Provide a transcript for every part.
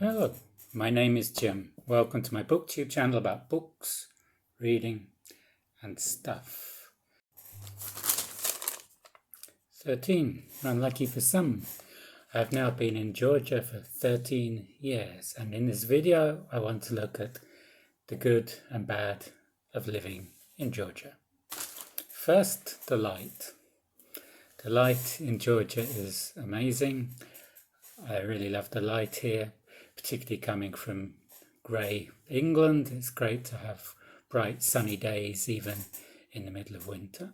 Hello, my name is Jim. Welcome to my booktube channel about books, reading and stuff. 13. Unlucky for some. I have now been in Georgia for 13 years, and in this video I want to look at the good and bad of living in Georgia. First, the light. The light in Georgia is amazing. I really love the light here, particularly coming from grey England. It's great to have bright sunny days even in the middle of winter.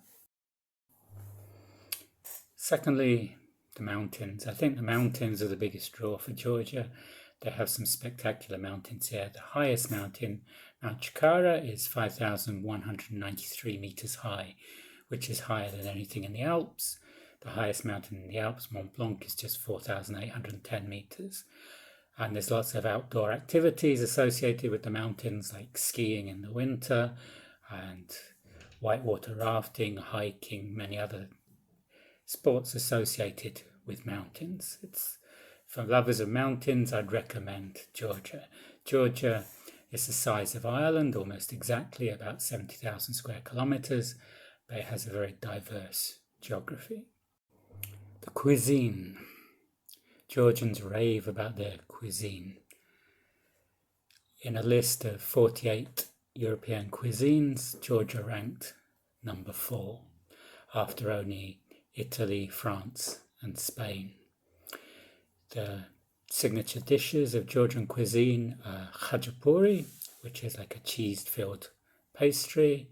Secondly, the mountains. I think the mountains are the biggest draw for Georgia. They have some spectacular mountains here. The highest mountain, Mount Chikara, is 5,193 meters high, which is higher than anything in the Alps. The highest mountain in the Alps, Mont Blanc, is just 4,810 meters. And there's lots of outdoor activities associated with the mountains, like skiing in the winter and whitewater rafting, hiking, many other sports associated with mountains. For lovers of mountains, I'd recommend Georgia. Georgia is the size of Ireland, almost exactly, about 70,000 square kilometers, but it has a very diverse geography. The cuisine. Georgians rave about their cuisine. In a list of 48 European cuisines, Georgia ranked number 4, after only Italy, France, and Spain. The signature dishes of Georgian cuisine are khachapuri, which is like a cheese-filled pastry,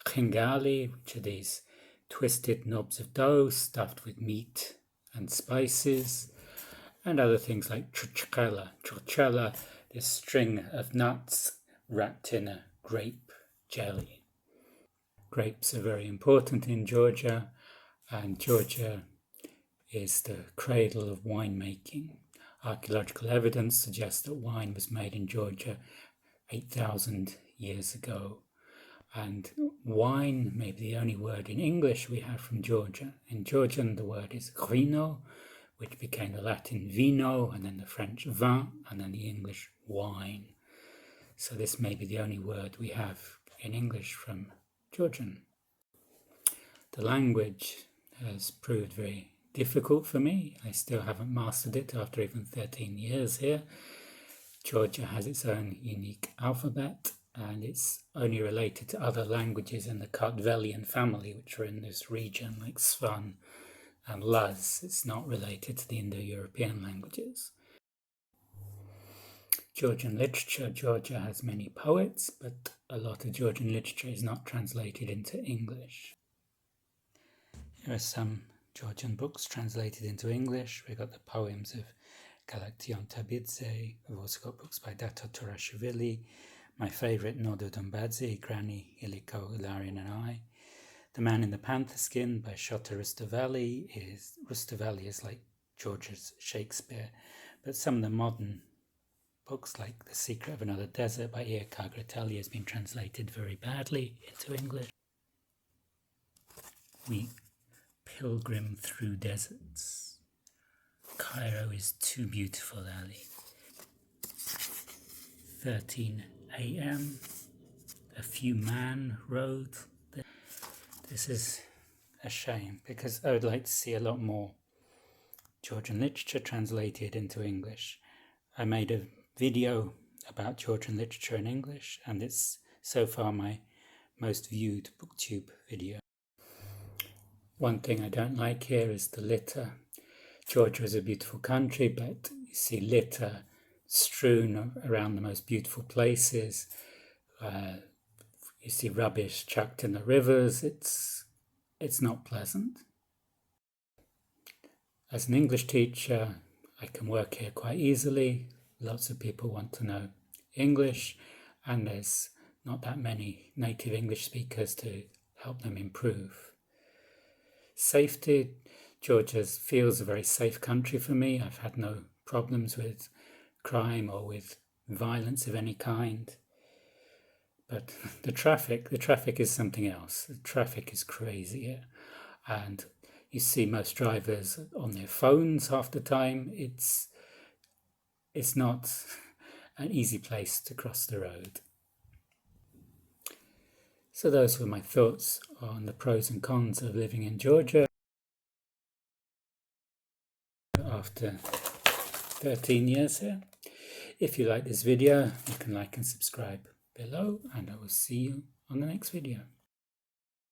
Khinkali, which are these twisted knobs of dough stuffed with meat and spices, and other things like churchela. Churchela, this string of nuts wrapped in a grape jelly. Grapes are very important in Georgia, and Georgia is the cradle of winemaking. Archaeological evidence suggests that wine was made in Georgia 8,000 years ago. And wine may be the only word in English we have from Georgia. In Georgian, the word is vino, which became the Latin vino, and then the French vin, and then the English wine. So this may be the only word we have in English from Georgian. The language has proved very difficult for me. I still haven't mastered it after even 13 years here. Georgia has its own unique alphabet, and it's only related to other languages in the Kartvelian family, which are in this region, like Svan and Laz. It's not related to the Indo-European languages. Georgian literature. Georgia has many poets, but a lot of Georgian literature is not translated into English. Here are some Georgian books translated into English. We've got the poems of Galaktion Tbilisi. We've also got books by Dato Turashvili. My favourite, Nodo Dombadze, Granny, Iliko, Ilarion and I. The Man in the Panther Skin by Shota Rustaveli is like Georgia's Shakespeare, but some of the modern books like The Secret of Another Desert by Ir Kagrateli has been translated very badly into English. We pilgrim through deserts. Cairo is too beautiful, Ali. 13 a.m. A few man road. This is a shame, because I would like to see a lot more Georgian literature translated into English. I made a video about Georgian literature in English, and it's so far my most viewed booktube video. One thing I don't like here is the litter. Georgia is a beautiful country, but you see litter strewn around the most beautiful places. You see rubbish chucked in the rivers. It's not pleasant. As an English teacher, I can work here quite easily. Lots of people want to know English, and there's not that many native English speakers to help them improve. Safety. Georgia feels a very safe country for me. I've had no problems with crime or with violence of any kind. But the traffic is something else. The traffic is crazy here. And you see most drivers on their phones half the time. it's not an easy place to cross the road. So those were my thoughts on the pros and cons of living in Georgia after 13 years here. If you like this video, you can like and subscribe below, and I will see you on the next video.